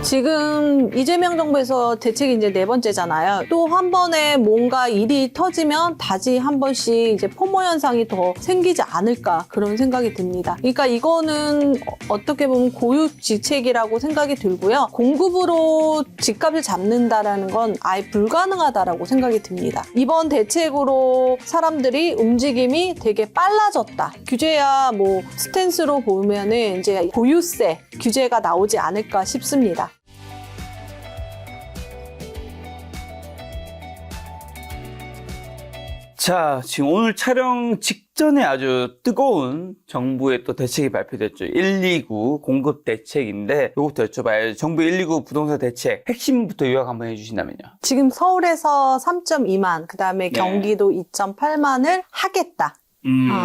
지금 이재명 정부에서 대책이 이제 4번째잖아요. 또 한 번에 뭔가 일이 터지면 다시 한 번씩 이제 포모 현상이 더 생기지 않을까 그런 생각이 듭니다. 그러니까 이거는 어떻게 보면 고육지책이라고 생각이 들고요. 공급으로 집값을 잡는다라는 건 아예 불가능하다라고 생각이 듭니다. 이번 대책으로 사람들이 움직임이 되게 빨라졌다. 규제야 뭐 스탠스로 보면은 이제 보유세 규제가 나오지 않을까 싶습니다. 자, 지금 오늘 촬영 직전에 아주 뜨거운 정부의 또 대책이 발표됐죠. 129 공급 대책인데 이것부터 여쭤봐요. 정부 129 부동산 대책 핵심부터 요약 한번 해주신다면요. 지금 서울에서 3.2만, 그다음에 네. 경기도 2.8만을 하겠다.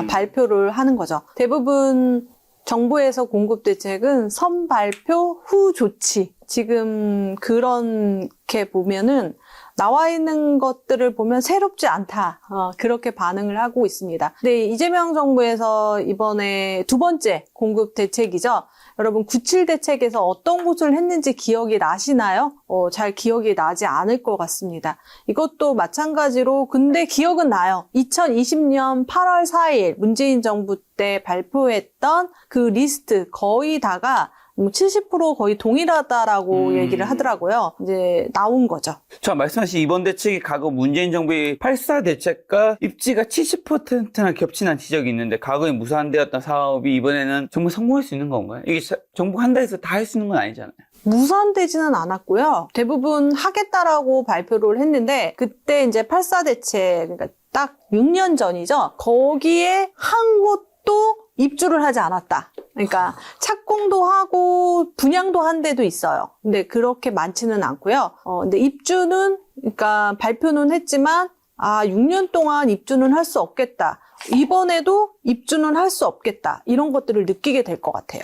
발표를 하는 거죠. 대부분 정부에서 공급 대책은 선발표 후 조치. 지금 그렇게 보면은 나와 있는 것들을 보면 새롭지 않다. 그렇게 반응을 하고 있습니다. 근데 이재명 정부에서 이번에 2번째 공급 대책이죠. 여러분 97 대책에서 어떤 곳을 했는지 기억이 나시나요? 잘 기억이 나지 않을 것 같습니다. 이것도 마찬가지로 근데 기억은 나요. 2020년 8월 4일 문재인 정부 때 발표했던 그 리스트 거의 다가 70% 거의 동일하다라고 얘기를 하더라고요. 이제 나온 거죠. 자, 말씀하신 이번 대책이 과거 문재인 정부의 84 대책과 입지가 70%나 겹치는 지적이 있는데 과거에 무산되었던 사업이 이번에는 정말 성공할 수 있는 건가요? 이게 정부가 한다 해서 다 할 수 있는 건 아니잖아요. 무산되지는 않았고요. 대부분 하겠다라고 발표를 했는데 그때 이제 84 대책, 그러니까 딱 6년 전이죠. 거기에 한 곳도 입주를 하지 않았다. 그러니까 착공도 하고 분양도 한 데도 있어요. 근데 그렇게 많지는 않고요. 근데 입주는 그러니까 발표는 했지만 6년 동안 입주는 할 수 없겠다. 이번에도 입주는 할 수 없겠다. 이런 것들을 느끼게 될 것 같아요.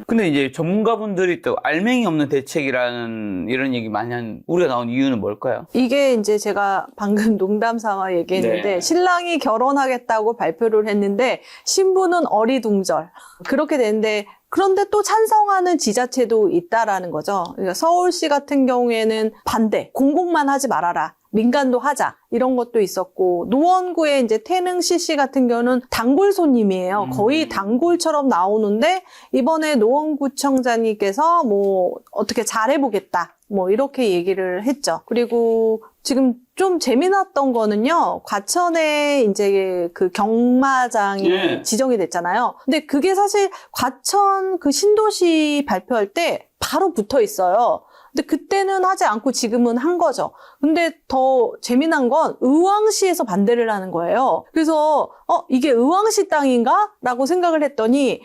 근데 이제 전문가분들이 또 알맹이 없는 대책이라는 이런 얘기 많이 한 우리가 나온 이유는 뭘까요? 이게 이제 제가 방금 농담 삼아 얘기했는데 네. 신랑이 결혼하겠다고 발표를 했는데 신부는 어리둥절. 그렇게 되는데 그런데 또 찬성하는 지자체도 있다라는 거죠. 그러니까 서울시 같은 경우에는 반대, 공공만 하지 말아라. 민간도 하자. 이런 것도 있었고, 노원구의 이제 태릉 CC 같은 경우는 단골 손님이에요. 거의 단골처럼 나오는데, 이번에 노원구청장님께서 뭐, 어떻게 잘해보겠다. 뭐, 이렇게 얘기를 했죠. 그리고 지금 좀 재미났던 거는요, 과천에 이제 그 경마장이 지정이 됐잖아요. 근데 그게 사실 과천 그 신도시 발표할 때 바로 붙어 있어요. 근데 그때는 하지 않고 지금은 한 거죠. 근데 더 재미난 건 의왕시에서 반대를 하는 거예요. 그래서 이게 의왕시 땅인가? 라고 생각을 했더니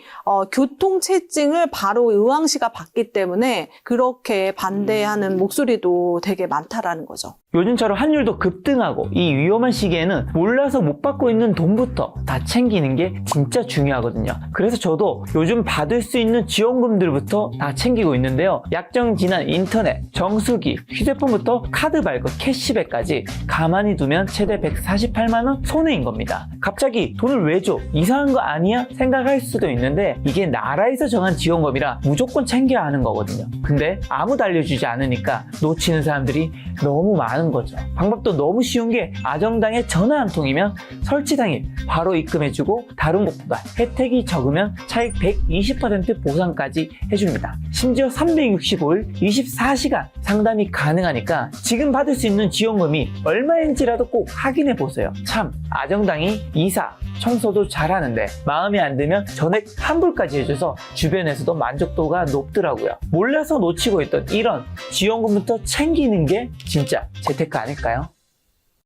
교통체증을 바로 의왕시가 받기 때문에 그렇게 반대하는 목소리도 되게 많다라는 거죠. 요즘처럼 환율도 급등하고 이 위험한 시기에는 몰라서 못 받고 있는 돈부터 다 챙기는 게 진짜 중요하거든요. 그래서 저도 요즘 받을 수 있는 지원금들부터 다 챙기고 있는데요. 약정 지난 인터넷, 정수기, 휴대폰부터 카드 발급, 캐시백까지 가만히 두면 최대 148만원 손해인 겁니다. 갑자기 돈을 왜 줘? 이상한 거 아니야? 생각할 수도 있는데 이게 나라에서 정한 지원금이라 무조건 챙겨야 하는 거거든요. 근데 아무도 알려주지 않으니까 놓치는 사람들이 너무 많은 거죠. 방법도 너무 쉬운 게 아정당에 전화 한 통이면 설치 당일 바로 입금해주고 다른 곳보다 혜택이 적으면 차익 120% 보상까지 해줍니다. 심지어 365일 24시간 상담이 가능하니까 지금 받을 수 있는 지원금이 얼마인지라도 꼭 확인해 보세요. 참 아정당이 이사, 청소도 잘하는데 마음에 안 들면 전액 환불까지 해줘서 주변에서도 만족도가 높더라고요. 몰라서 놓치고 있던 이런 지원금부터 챙기는 게 진짜 재테크 아닐까요?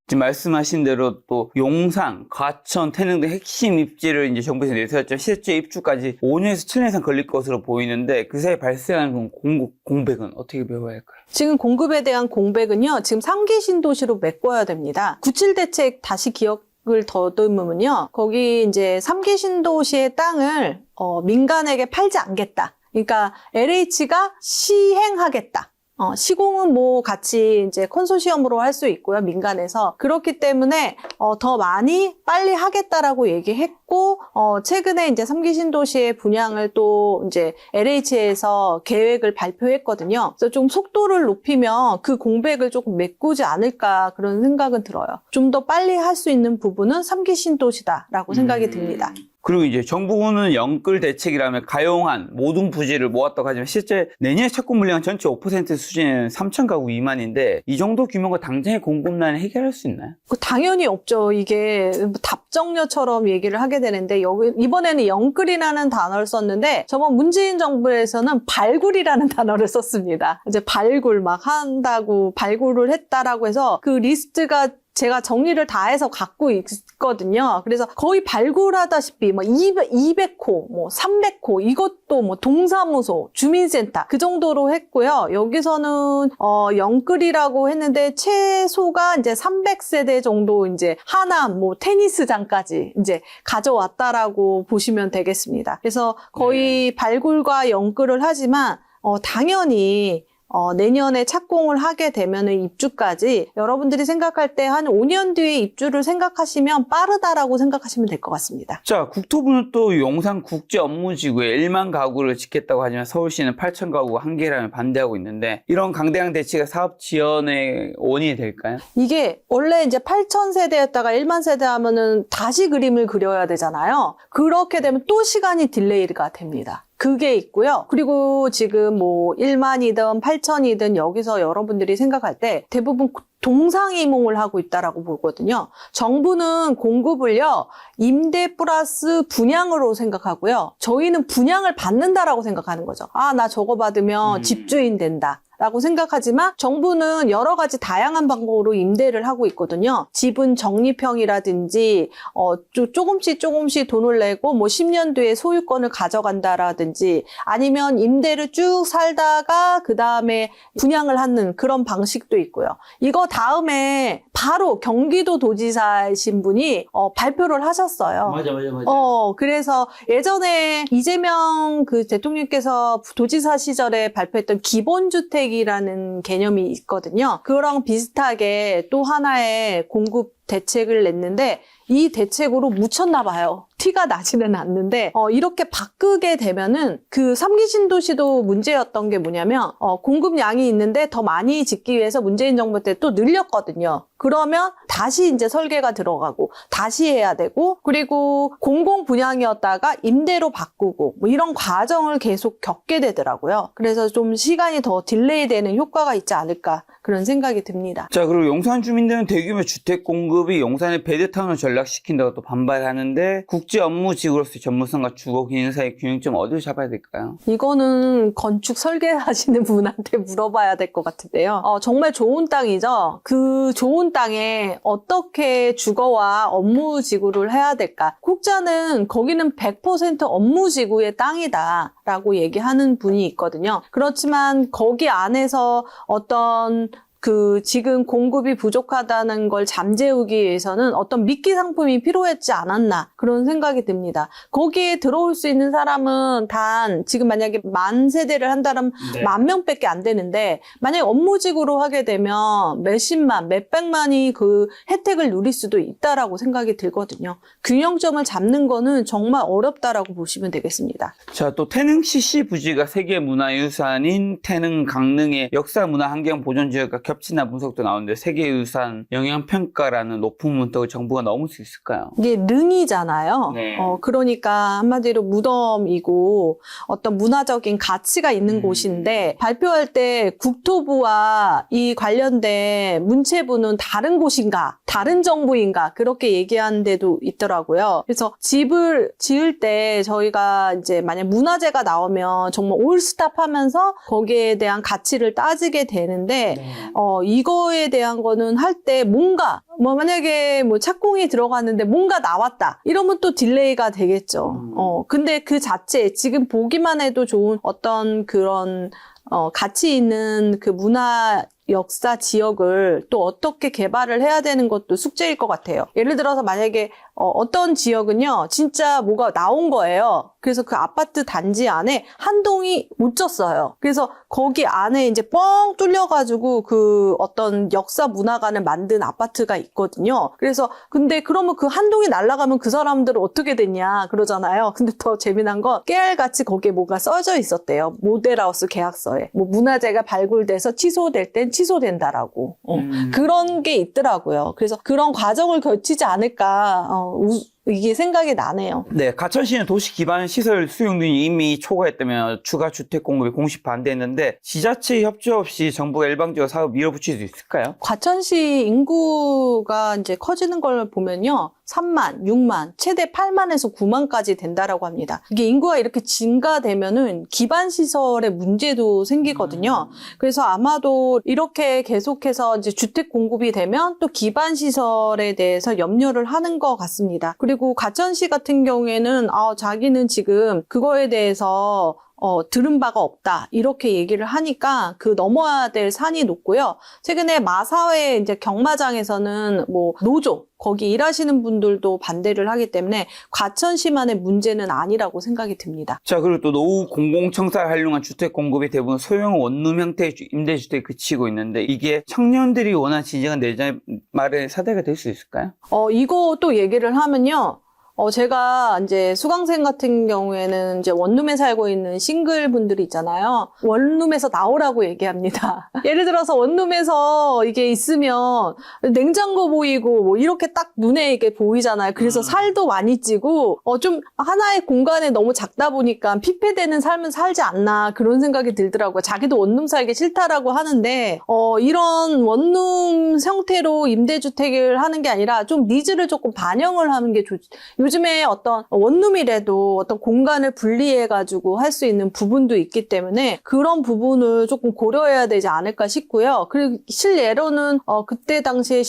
지금 말씀하신 대로 또 용산, 과천, 태릉 등 핵심 입지를 이제 정부에서 내세웠죠. 실제 입주까지 5년에서 7년 이상 걸릴 것으로 보이는데 그 사이에 발생하는 공백은 어떻게 메워야 할까요? 지금 공급에 대한 공백은요. 지금 3기 신도시로 메꿔야 됩니다. 97 대책 다시 기억을 더듬으면요. 거기 이제 3기 신도시의 땅을 민간에게 팔지 않겠다. 그러니까 LH가 시행하겠다. 시공은 뭐 같이 이제 컨소시엄으로 할 수 있고요, 민간에서. 그렇기 때문에 더 많이 빨리 하겠다라고 얘기했고, 최근에 이제 3기 신도시의 분양을 또 이제 LH에서 계획을 발표했거든요. 그래서 좀 속도를 높이면 그 공백을 조금 메꾸지 않을까 그런 생각은 들어요. 좀 더 빨리 할 수 있는 부분은 3기 신도시다라고 생각이 듭니다. 그리고 이제 정부는 영끌 대책이라면 가용한 모든 부지를 모았다고 하지만 실제 내년에 착공 물량 전체 5% 수준은 3천 가구 미만인데 이 정도 규모가 당장의 공급난을 해결할 수 있나요? 당연히 없죠. 이게 답정너처럼 얘기를 하게 되는데 이번에는 영끌이라는 단어를 썼는데 저번 문재인 정부에서는 발굴이라는 단어를 썼습니다. 이제 발굴 막 한다고 발굴을 했다라고 해서 그 리스트가 제가 정리를 다 해서 갖고 있거든요. 그래서 거의 발굴하다시피 뭐 200호, 뭐 300호, 이것도 뭐 동사무소, 주민센터 그 정도로 했고요. 여기서는 영끌이라고 했는데 최소가 이제 300세대 정도 이제 하남, 뭐 테니스장까지 이제 가져왔다라고 보시면 되겠습니다. 그래서 거의 발굴과 영끌을 하지만 당연히 내년에 착공을 하게 되면은 입주까지 여러분들이 생각할 때 한 5년 뒤에 입주를 생각하시면 빠르다라고 생각하시면 될 것 같습니다. 자, 국토부는 또 용산 국제업무지구에 1만 가구를 짓겠다고 하지만 서울시는 8천 가구가 한계라며 반대하고 있는데 이런 강대강 대치가 사업 지연의 원인이 될까요? 이게 원래 이제 8천 세대였다가 1만 세대 하면은 다시 그림을 그려야 되잖아요. 그렇게 되면 또 시간이 딜레이가 됩니다. 그게 있고요. 그리고 지금 뭐 1만이든 8천이든 여기서 여러분들이 생각할 때 대부분 동상이몽을 하고 있다라고 보거든요. 정부는 공급을요, 임대 플러스 분양으로 생각하고요. 저희는 분양을 받는다라고 생각하는 거죠. 나 저거 받으면 집주인 된다. 라고 생각하지만 정부는 여러 가지 다양한 방법으로 임대를 하고 있거든요. 지분 적립형이라든지 조금씩 돈을 내고 뭐 10년 뒤에 소유권을 가져간다라든지 아니면 임대를 쭉 살다가 그 다음에 분양을 하는 그런 방식도 있고요. 이거 다음에 바로 경기도 도지사이신 분이 발표를 하셨어요. 맞아. 그래서 예전에 이재명 그 대통령께서 도지사 시절에 발표했던 기본주택이라는 개념이 있거든요. 그거랑 비슷하게 또 하나의 공급 대책을 냈는데 이 대책으로 묻혔나 봐요. 티가 나지는 않는데 이렇게 바꾸게 되면은 그 3기 신도시도 문제였던 게 뭐냐면 공급량이 있는데 더 많이 짓기 위해서 문재인 정부 때 또 늘렸거든요. 그러면 다시 이제 설계가 들어가고 다시 해야 되고 그리고 공공 분양이었다가 임대로 바꾸고 뭐 이런 과정을 계속 겪게 되더라고요. 그래서 좀 시간이 더 딜레이 되는 효과가 있지 않을까 그런 생각이 듭니다. 자, 그리고 용산 주민들은 대규모 주택 공급이 용산의 베드타운을 전락시킨다고 또 반발하는데 국제 업무 지구로서의 전문성과 주거 기능 사이의 균형점 어디를 잡아야 될까요? 이거는 건축 설계하시는 분한테 물어봐야 될 것 같은데요. 정말 좋은 땅이죠. 그 좋은 땅에 어떻게 주거와 업무 지구를 해야 될까? 국자는 거기는 100% 업무 지구의 땅이다라고 얘기하는 분이 있거든요. 그렇지만 거기 안에서 어떤 지금 공급이 부족하다는 걸 잠재우기 위해서는 어떤 미끼 상품이 필요했지 않았나 그런 생각이 듭니다. 거기에 들어올 수 있는 사람은 단 지금 만약에 10,000세대를 한다면 10,000명밖에 안 되는데 만약에 업무직으로 하게 되면 몇십만, 몇백만이 그 혜택을 누릴 수도 있다라고 생각이 들거든요. 균형점을 잡는 거는 정말 어렵다라고 보시면 되겠습니다. 자, 또 태릉 CC 부지가 세계문화유산인 태릉 강릉의 역사문화환경보존지역과 겹치나 분석도 나오는데 세계유산 영향평가라는 높은 문턱을 정부가 넘을 수 있을까요? 이게 릉이잖아요. 네. 그러니까 한마디로 무덤이고 어떤 문화적인 가치가 있는 곳인데 발표할 때 국토부와 이 관련된 문체부는 다른 곳인가, 다른 정부인가 그렇게 얘기하는 데도 있더라고요. 그래서 집을 지을 때 저희가 이제 만약 문화재가 나오면 정말 올스탑 하면서 거기에 대한 가치를 따지게 되는데 이거에 대한 거는 할 때 뭔가 만약에 착공이 들어갔는데 뭔가 나왔다 이러면 또 딜레이가 되겠죠. 근데 그 자체 지금 보기만 해도 좋은 어떤 그런 가치 있는 그 문화 역사 지역을 또 어떻게 개발을 해야 되는 것도 숙제일 것 같아요. 예를 들어서 만약에 어떤 지역은요, 진짜 뭐가 나온 거예요. 그래서 그 아파트 단지 안에 한 동이 못 졌어요. 그래서 거기 안에 이제 뻥 뚫려가지고 그 어떤 역사 문화관을 만든 아파트가 있거든요. 그래서 근데 그러면 그 한 동이 날아가면 그 사람들은 어떻게 됐냐 그러잖아요. 근데 더 재미난 건 깨알같이 거기에 뭐가 써져 있었대요. 모델하우스 계약서에. 뭐 문화재가 발굴돼서 취소될 땐 취소된다라고. 그런 게 있더라고요. 그래서 그런 과정을 거치지 않을까 이게 생각이 나네요. 네, 가천시는 도시 기반 시설 수용 등이 이미 초과했다며 추가 주택 공급에 공식 반대했는데 지자체 협조 없이 정부가 일방적으로 사업 밀어붙일 수 있을까요? 과천시 인구가 이제 커지는 걸 보면요. 3만, 6만, 최대 8만에서 9만까지 된다라고 합니다. 이게 인구가 이렇게 증가되면은 기반 시설의 문제도 생기거든요. 그래서 아마도 이렇게 계속해서 이제 주택 공급이 되면 또 기반 시설에 대해서 염려를 하는 것 같습니다. 그리고 과천시 같은 경우에는 자기는 지금 그거에 대해서 들은 바가 없다. 이렇게 얘기를 하니까 그 넘어야 될 산이 높고요. 최근에 마사회 이제 경마장에서는 뭐 노조, 거기 일하시는 분들도 반대를 하기 때문에 과천시만의 문제는 아니라고 생각이 듭니다. 자, 그리고 또 노후 공공청사를 활용한 주택 공급이 대부분 소형 원룸 형태의 임대주택에 그치고 있는데 이게 청년들이 원하는 진정한 내장 마련의 사대가 될 수 있을까요? 이거 또 얘기를 하면요. 제가 이제 수강생 같은 경우에는 이제 원룸에 살고 있는 싱글 분들이 있잖아요. 원룸에서 나오라고 얘기합니다. 예를 들어서 원룸에서 이게 있으면 냉장고 보이고 뭐 이렇게 딱 눈에 이게 보이잖아요. 그래서 살도 많이 찌고 좀 하나의 공간에 너무 작다 보니까 피폐되는 삶은 살지 않나 그런 생각이 들더라고요. 자기도 원룸 살기 싫다라고 하는데 이런 원룸 형태로 임대주택을 하는 게 아니라 좀 니즈를 조금 반영을 하는 게 좋죠. 요즘에 어떤 원룸이라도 어떤 공간을 분리해가지고 할 수 있는 부분도 있기 때문에 그런 부분을 조금 고려해야 되지 않을까 싶고요. 그리고 실예로는 그때 당시에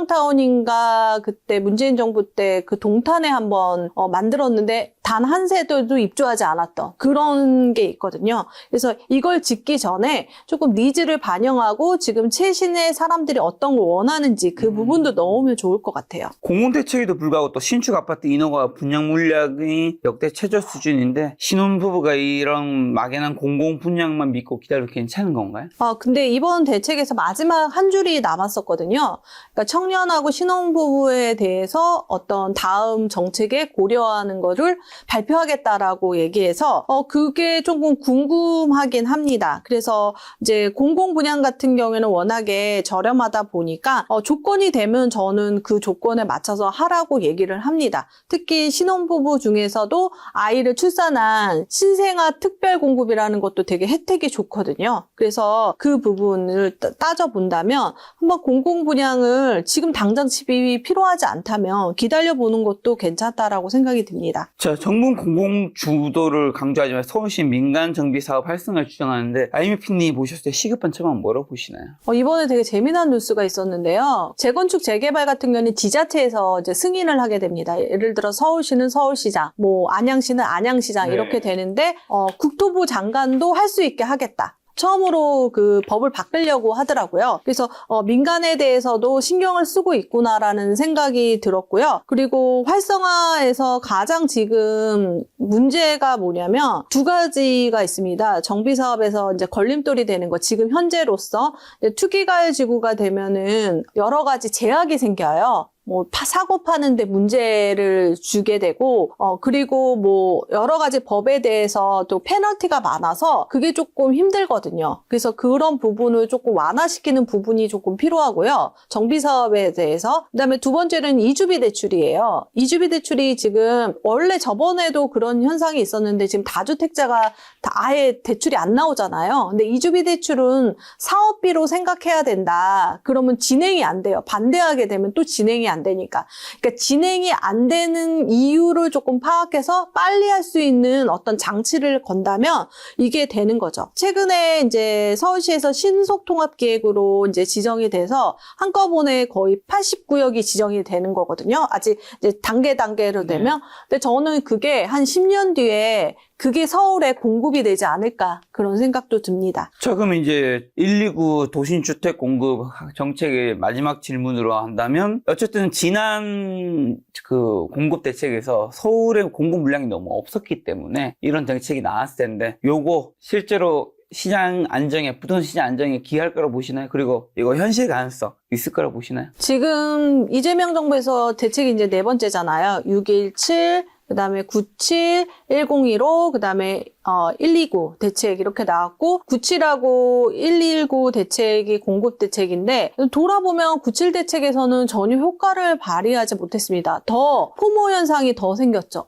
신혼희망타운인가 그때 문재인 정부 때 그 동탄에 한번 만들었는데 단 한 세대도 입주하지 않았던 그런 게 있거든요. 그래서 이걸 짓기 전에 조금 니즈를 반영하고 지금 최신의 사람들이 어떤 걸 원하는지 그 부분도 넣으면 좋을 것 같아요. 공공대책에도 불구하고 또 신축 아파트 인허가 분양 물량이 역대 최저 수준인데 신혼부부가 이런 막연한 공공 분양만 믿고 기다려도 괜찮은 건가요? 근데 이번 대책에서 마지막 한 줄이 남았었거든요. 그러니까 청년하고 신혼부부에 대해서 어떤 다음 정책에 고려하는 거를 발표하겠다라고 얘기해서 그게 조금 궁금하긴 합니다. 그래서 이제 공공 분양 같은 경우에는 워낙에 저렴하다 보니까 조건이 되면 저는 그 조건에 맞춰서 하라고 얘기를 합니다. 특히 신혼부부 중에서도 아이를 출산한 신생아 특별 공급이라는 것도 되게 혜택이 좋거든요. 그래서 그 부분을 따져본다면 한번 공공 분양을 지금 당장 집이 필요하지 않다면 기다려보는 것도 괜찮다라고 생각이 듭니다. 자, 정부는 공공 주도를 강조하지만 서울시 민간 정비 사업 활성화를 주장하는데 IMF님 보셨을 때 시급한 처방은 뭐라고 보시나요? 이번에 되게 재미난 뉴스가 있었는데요. 재건축 재개발 같은 경우는 지자체에서 이제 승인을 하게 됩니다. 예를 들어 서울시는 서울시장, 뭐 안양시는 안양시장 이렇게 되는데 국토부 장관도 할 수 있게 하겠다. 처음으로 그 법을 바꾸려고 하더라고요. 그래서 민간에 대해서도 신경을 쓰고 있구나라는 생각이 들었고요. 그리고 활성화에서 가장 지금 문제가 뭐냐면 두 가지가 있습니다. 정비 사업에서 이제 걸림돌이 되는 거. 지금 현재로서 투기가열 지구가 되면은 여러 가지 제약이 생겨요. 뭐 사고 파는데 문제를 주게 되고 그리고 뭐 여러 가지 법에 대해서 또 페널티가 많아서 그게 조금 힘들거든요. 그래서 그런 부분을 조금 완화시키는 부분이 조금 필요하고요. 정비 사업에 대해서. 그다음에 두 번째는 이주비 대출이에요. 이주비 대출이 지금 원래 저번에도 그런 현상이 있었는데 지금 다주택자가 다 아예 대출이 안 나오잖아요. 근데 이주비 대출은 사업비로 생각해야 된다. 그러면 진행이 안 돼요. 반대하게 되면 또 진행이 안 되니까. 그러니까 진행이 안 되는 이유를 조금 파악해서 빨리 할 수 있는 어떤 장치를 건다면 이게 되는 거죠. 최근에 이제 서울시에서 신속통합계획으로 이제 지정이 돼서 한꺼번에 거의 80구역이 지정이 되는 거거든요. 아직 이제 단계로 되면. 근데 저는 그게 한 10년 뒤에 그게 서울에 공급이 되지 않을까 그런 생각도 듭니다. 자, 그럼 이제 129 도심주택 공급 정책의 마지막 질문으로 한다면 어쨌든 지난 그 공급 대책에서 서울의 공급 물량이 너무 없었기 때문에 이런 정책이 나왔을 텐데 요거 실제로 시장 안정에, 부동산 시장 안정에 기여할 거라고 보시나요? 그리고 이거 현실 가능성 있을 거라고 보시나요? 지금 이재명 정부에서 대책이 이제 4번째잖아요. 617, 그 다음에 97, 1015, 그 다음에 129 대책 이렇게 나왔고 97하고 119 대책이 공급 대책인데 돌아보면 97 대책에서는 전혀 효과를 발휘하지 못했습니다. 더 포모 현상이 더 생겼죠.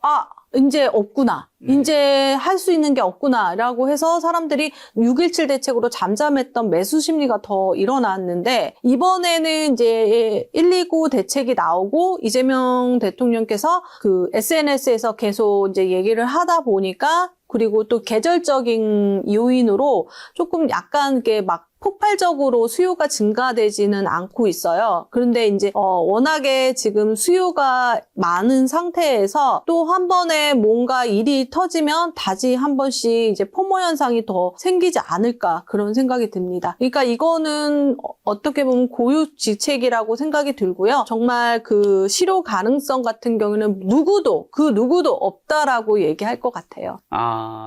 이제 없구나. 이제 할 수 있는 게 없구나라고 해서 사람들이 617 대책으로 잠잠했던 매수 심리가 더 일어났는데 이번에는 이제 129 대책이 나오고 이재명 대통령께서 그 SNS에서 계속 이제 얘기를 하다 보니까 그리고 또 계절적인 요인으로 조금 약간 이렇게 막 폭발적으로 수요가 증가되지는 않고 있어요. 그런데 이제 워낙에 지금 수요가 많은 상태에서 또 한 번에 뭔가 일이 터지면 다시 한 번씩 이제 포모 현상이 더 생기지 않을까 그런 생각이 듭니다. 그러니까 이거는 어떻게 보면 고유지책이라고 생각이 들고요. 정말 그 실효 가능성 같은 경우는 그 누구도 없다라고 얘기할 것 같아요.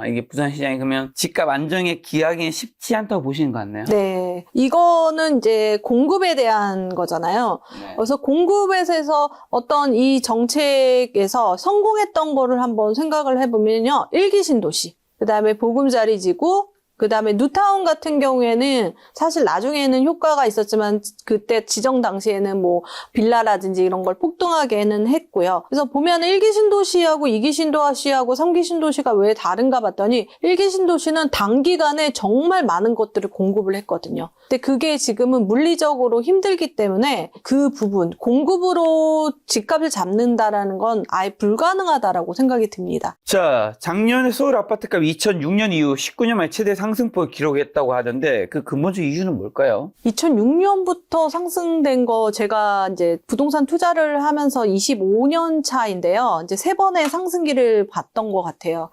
이게 부산 시장이 그러면 집값 안정에 기하기는 쉽지 않다고 보시는 것 같네요. 네. 이거는 이제 공급에 대한 거잖아요. 네. 그래서 공급에서 어떤 이 정책에서 성공했던 거를 한번 생각을 해보면요. 일기 신도시, 그 다음에 보금자리지구, 그 다음에 뉴타운 같은 경우에는 사실 나중에는 효과가 있었지만 그때 지정 당시에는 뭐 빌라라든지 이런 걸 폭등하게는 했고요. 그래서 보면 1기 신도시하고 2기 신도시하고 3기 신도시가 왜 다른가 봤더니 1기 신도시는 단기간에 정말 많은 것들을 공급을 했거든요. 근데 그게 지금은 물리적으로 힘들기 때문에 그 부분, 공급으로 집값을 잡는다라는 건 아예 불가능하다라고 생각이 듭니다. 자, 작년에 서울 아파트값 2006년 이후 19년 만에 최대 상승폭을 기록했다고 하던데 그 근본적 이유는 뭘까요? 2006년부터 상승된 거 제가 이제 부동산 투자를 하면서 25년 차인데요. 이제 3번의 상승기를 봤던 것 같아요.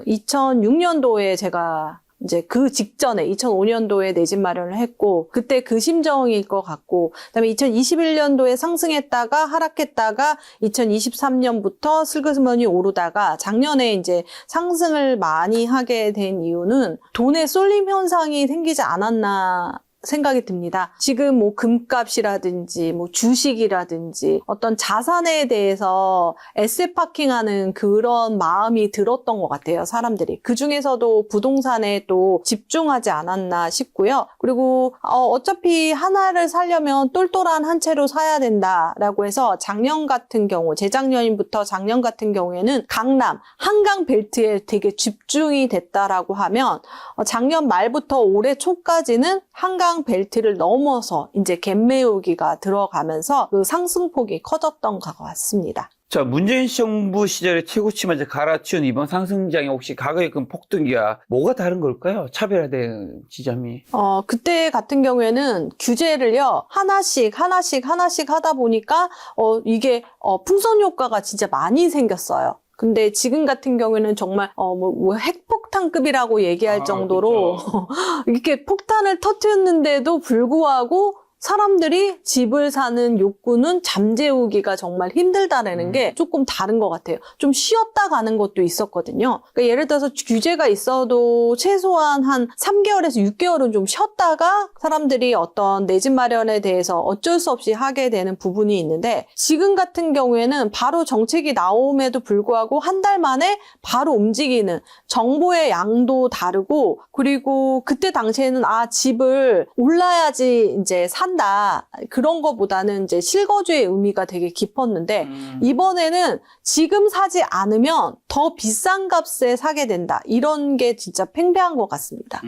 2006년도에 제가 이제 그 직전에 2005년도에 내 집 마련을 했고 그때 그 심정일 것 같고 그다음에 2021년도에 상승했다가 하락했다가 2023년부터 슬그머니 오르다가 작년에 이제 상승을 많이 하게 된 이유는 돈의 쏠림 현상이 생기지 않았나 생각이 듭니다. 지금 뭐 금값이라든지 뭐 주식이라든지 어떤 자산에 대해서 에셋 파킹하는 그런 마음이 들었던 것 같아요. 사람들이. 그 중에서도 부동산에 또 집중하지 않았나 싶고요. 그리고 어차피 하나를 사려면 똘똘한 한 채로 사야 된다라고 해서 작년 같은 경우, 재작년부터 작년 같은 경우에는 강남, 한강 벨트에 되게 집중이 됐다라고 하면 작년 말부터 올해 초까지는 한강 벨트를 넘어서 이제 갭매우기가 들어가면서 그 상승폭이 커졌던 것 같습니다. 자, 문재인 정부 시절에 최고치마저 갈아치운 이번 상승장이 혹시 과거의 그 폭등기와 뭐가 다른 걸까요? 차별화된 지점이. 그때 같은 경우에는 규제를요, 하나씩 하다 보니까, 이게, 풍선 효과가 진짜 많이 생겼어요. 근데 지금 같은 경우에는 정말 핵폭탄급이라고 얘기할 정도로 이렇게 폭탄을 터뜨렸는데도 불구하고 사람들이 집을 사는 욕구는 잠재우기가 정말 힘들다라는 게 조금 다른 것 같아요. 좀 쉬었다 가는 것도 있었거든요. 그러니까 예를 들어서 규제가 있어도 최소한 한 3개월에서 6개월은 좀 쉬었다가 사람들이 어떤 내 집 마련에 대해서 어쩔 수 없이 하게 되는 부분이 있는데 지금 같은 경우에는 바로 정책이 나옴에도 불구하고 한 달 만에 바로 움직이는 정보의 양도 다르고 그리고 그때 당시에는 집을 올라야지 이제 산다. 그런 거보다는 이제 실거주의 의미가 되게 깊었는데 이번에는 지금 사지 않으면 더 비싼 값에 사게 된다. 이런 게 진짜 팽배한 것 같습니다.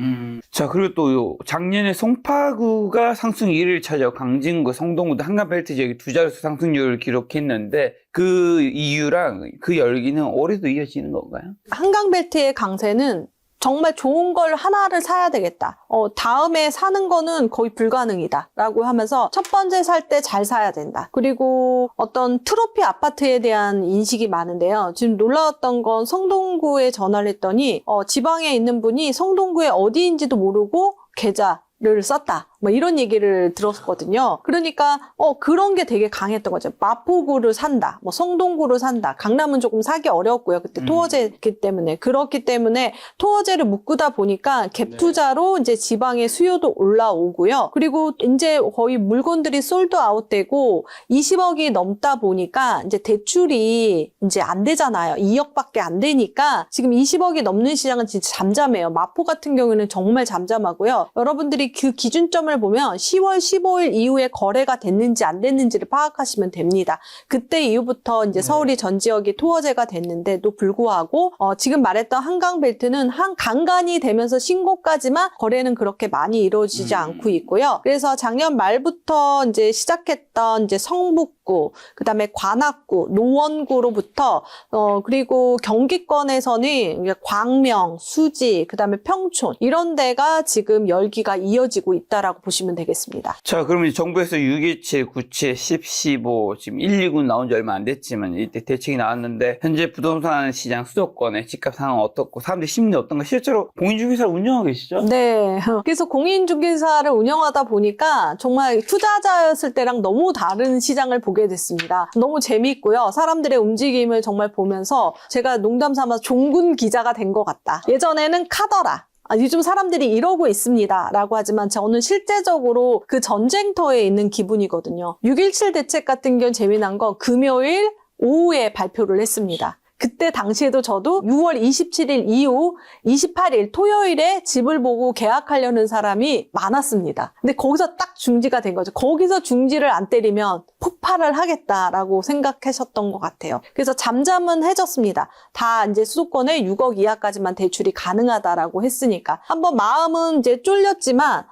자, 그리고 또 작년에 송파구가 상승 1위를 차지하고 강진구, 성동구, 한강벨트 지역이 두 자릿수 상승률을 기록했는데 그 이유랑 그 열기는 올해도 이어지는 건가요? 한강벨트의 강세는 정말 좋은 걸 하나를 사야 되겠다. 다음에 사는 거는 거의 불가능이다. 라고 하면서 첫 번째 살 때 잘 사야 된다. 그리고 어떤 트로피 아파트에 대한 인식이 많은데요. 지금 놀라웠던 건 성동구에 전화를 했더니 지방에 있는 분이 성동구에 어디인지도 모르고 계좌를 썼다. 뭐 이런 얘기를 들었거든요. 그러니까 그런 게 되게 강했던 거죠. 마포구를 산다, 뭐 성동구를 산다. 강남은 조금 사기 어려웠고요. 그때 토어제였기 때문에. 그렇기 때문에 토어제를 묶다 보니까 갭 투자로 이제 지방의 수요도 올라오고요. 그리고 이제 거의 물건들이 솔드 아웃되고 20억이 넘다 보니까 이제 대출이 이제 안 되잖아요. 2억밖에 안 되니까 지금 20억이 넘는 시장은 진짜 잠잠해요. 마포 같은 경우는 정말 잠잠하고요. 여러분들이 그 기준점을 보면 10월 15일 이후에 거래가 됐는지 안 됐는지를 파악하시면 됩니다. 그때 이후부터 이제 서울이 전 지역이 토어제가 됐는데도 불구하고 지금 말했던 한강벨트는 강간이 되면서 신고까지만 거래는 그렇게 많이 이루어지지 않고 있고요. 그래서 작년 말부터 이제 시작했던 이제 성북구, 그다음에 관악구, 노원구로부터 그리고 경기권에서는 광명, 수지, 그다음에 평촌 이런 데가 지금 열기가 이어지고 있다라고 보시면 되겠습니다. 자, 그러면 정부에서 6.17, 9.7, 10, 15 지금 129 나온 지 얼마 안 됐지만 이때 대책이 나왔는데 현재 부동산 시장 수도권의 집값 상황 어떻고 사람들이 심리 어떤가 실제로 공인중개사를 운영하고 계시죠? 네. 그래서 공인중개사를 운영하다 보니까 정말 투자자였을 때랑 너무 다른 시장을 보게 됐습니다. 너무 재미있고요. 사람들의 움직임을 정말 보면서 제가 농담 삼아 종군 기자가 된 것 같다. 예전에는 카더라. 요즘 사람들이 이러고 있습니다. 라고 하지만 저는 실제적으로 그 전쟁터에 있는 기분이거든요. 6.17 대책 같은 경우는 재미난 건 금요일 오후에 발표를 했습니다. 그때 당시에도 저도 6월 27일 이후 28일 토요일에 집을 보고 계약하려는 사람이 많았습니다. 근데 거기서 딱 중지가 된 거죠. 거기서 중지를 안 때리면 폭발을 하겠다라고 생각하셨던 것 같아요. 그래서 잠잠은 해졌습니다. 다 이제 수도권에 6억 이하까지만 대출이 가능하다라고 했으니까. 한번 마음은 이제 쫄렸지만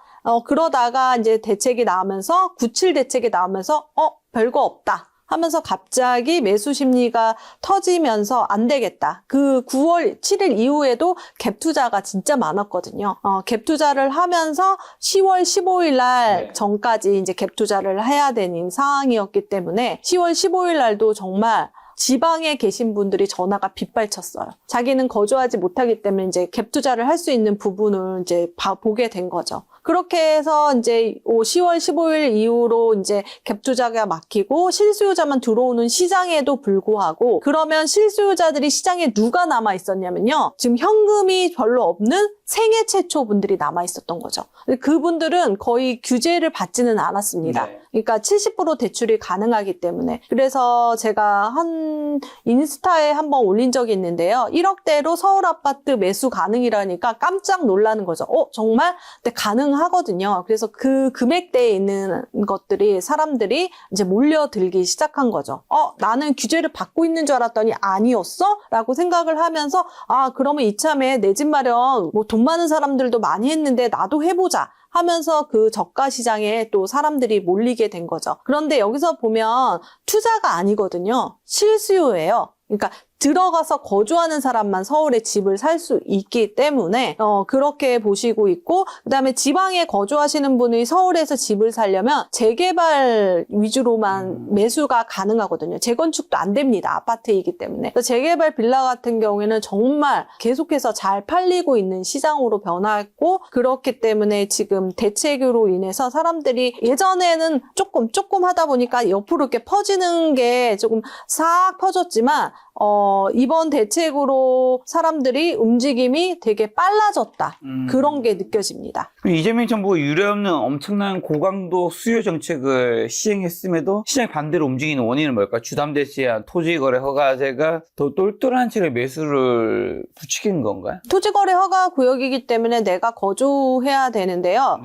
그러다가 이제 대책이 나오면서 9.7 대책이 나오면서 별거 없다. 하면서 갑자기 매수 심리가 터지면서 안 되겠다. 그 9월 7일 이후에도 갭 투자가 진짜 많았거든요. 갭 투자를 하면서 10월 15일 날 전까지 이제 갭 투자를 해야 되는 상황이었기 때문에 10월 15일 날도 정말 지방에 계신 분들이 전화가 빗발쳤어요. 자기는 거주하지 못하기 때문에 이제 갭 투자를 할 수 있는 부분을 이제 보게 된 거죠. 그렇게 해서 이제 10월 15일 이후로 이제 갭 투자가 막히고 실수요자만 들어오는 시장에도 불구하고 그러면 실수요자들이 시장에 누가 남아 있었냐면요. 지금 현금이 별로 없는 생애 최초 분들이 남아 있었던 거죠. 그분들은 거의 규제를 받지는 않았습니다. 그러니까 70% 대출이 가능하기 때문에. 그래서 제가 한 인스타에 한번 올린 적이 있는데요. 1억대로 서울 아파트 매수 가능이라니까 깜짝 놀라는 거죠. 정말? 근데 가능하거든요. 그래서 그 금액대에 있는 것들이 사람들이 이제 몰려들기 시작한 거죠. 나는 규제를 받고 있는 줄 알았더니 아니었어? 라고 생각을 하면서 그러면 이참에 내 집 마련 뭐 돈 많은 사람들도 많이 했는데 나도 해보자. 하면서 그 저가 시장에 또 사람들이 몰리게 된 거죠. 그런데 여기서 보면 투자가 아니거든요. 실수요예요. 그러니까 들어가서 거주하는 사람만 서울에 집을 살 수 있기 때문에 그렇게 보시고 있고 그다음에 지방에 거주하시는 분이 서울에서 집을 살려면 재개발 위주로만 매수가 가능하거든요. 재건축도 안 됩니다. 아파트이기 때문에. 재개발 빌라 같은 경우에는 정말 계속해서 잘 팔리고 있는 시장으로 변화했고 그렇기 때문에 지금 대책으로 인해서 사람들이 예전에는 조금 하다 보니까 옆으로 이렇게 퍼지는 게 조금 싹 퍼졌지만 이번 대책으로 사람들이 움직임이 되게 빨라졌다. 그런 게 느껴집니다. 이재명 정부가 유례없는 엄청난 고강도 수요 정책을 시행했음에도 시장이 반대로 움직이는 원인은 뭘까? 주담대 제한, 토지거래 허가제가 더 똘똘한 채로 매수를 부추기는 건가요? 토지거래 허가 구역이기 때문에 내가 거주해야 되는데요.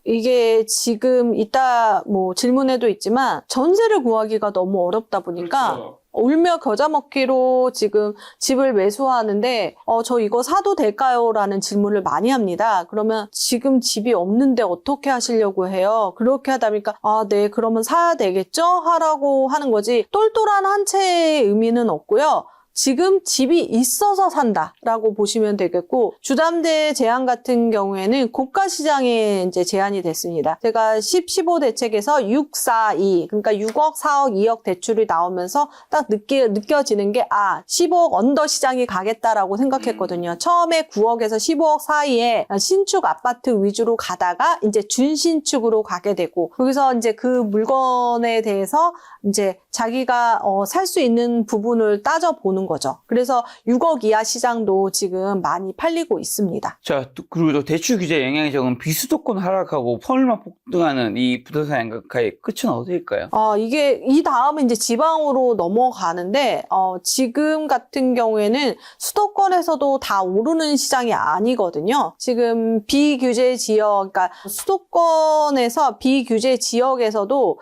이게 지금 이따 뭐 질문에도 있지만 전세를 구하기가 너무 어렵다 보니까 울며 겨자 먹기로 지금 집을 매수하는데 저 이거 사도 될까요? 라는 질문을 많이 합니다. 그러면 지금 집이 없는데 어떻게 하시려고 해요? 그렇게 하다 보니까 네 그러면 사야 되겠죠? 하라고 하는 거지 똘똘한 한 채의 의미는 없고요. 지금 집이 있어서 산다라고 보시면 되겠고, 주담대 제한 같은 경우에는 고가 시장에 이제 제한이 됐습니다. 제가 15 대책에서 6, 4, 2, 그러니까 6억, 4억, 2억 대출이 나오면서 딱 느껴지는 게 15억 언더 시장이 가겠다라고 생각했거든요. 처음에 9억에서 15억 사이에 신축 아파트 위주로 가다가 이제 준신축으로 가게 되고, 거기서 이제 그 물건에 대해서 이제 자기가 살 수 있는 부분을 따져보는 거죠. 그래서 6억 이하 시장도 지금 많이 팔리고 있습니다. 자, 그리고 또 대출 규제 영향이 적은 비수도권 하락하고 서울만 폭등하는 이 부동산 양극화의 끝은 어디일까요? 이게 이 다음은 이제 지방으로 넘어가는데 지금 같은 경우에는 수도권에서도 다 오르는 시장이 아니거든요. 지금 비규제 지역, 그러니까 수도권에서 비규제 지역에서도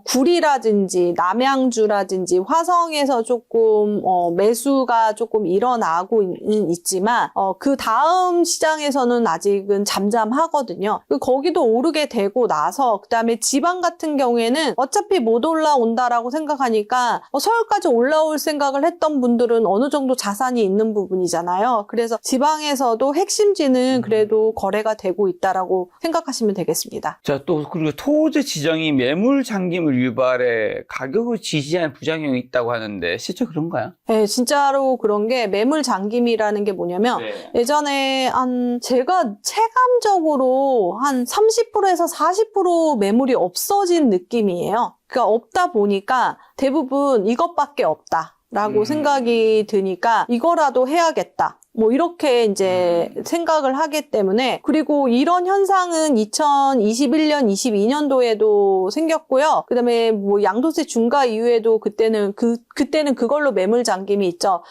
구리라든지 남양주라든지 화성에서 조금 매수가 조금 일어나고는 있지만 그 다음 시장에서는 아직은 잠잠하거든요. 거기도 오르게 되고 나서 그다음에 지방 같은 경우에는 어차피 못 올라온다라고 생각하니까 서울까지 올라올 생각을 했던 분들은 어느 정도 자산이 있는 부분이잖아요. 그래서 지방에서도 핵심지는 그래도 거래가 되고 있다라고 생각하시면 되겠습니다. 자, 또 그리고 토지 지정이 매물 잠김을 유발해 가격을 지지하는 부작용이 있다고 하는데 실제 그런가요? 네, 진짜로 그런 게 매물 잠김이라는 게 뭐냐면 예전에 제가 체감적으로 한 30%에서 40% 매물이 없어진 느낌이에요. 그러니까 없다 보니까 대부분 이것밖에 없다라고 생각이 드니까 이거라도 해야겠다. 뭐 이렇게 이제 생각을 하기 때문에, 그리고 이런 현상은 2021년, 22년도에도 생겼고요. 그다음에 뭐 양도세 중과 이후에도 그때는 그걸로 매물 잠김이 있죠.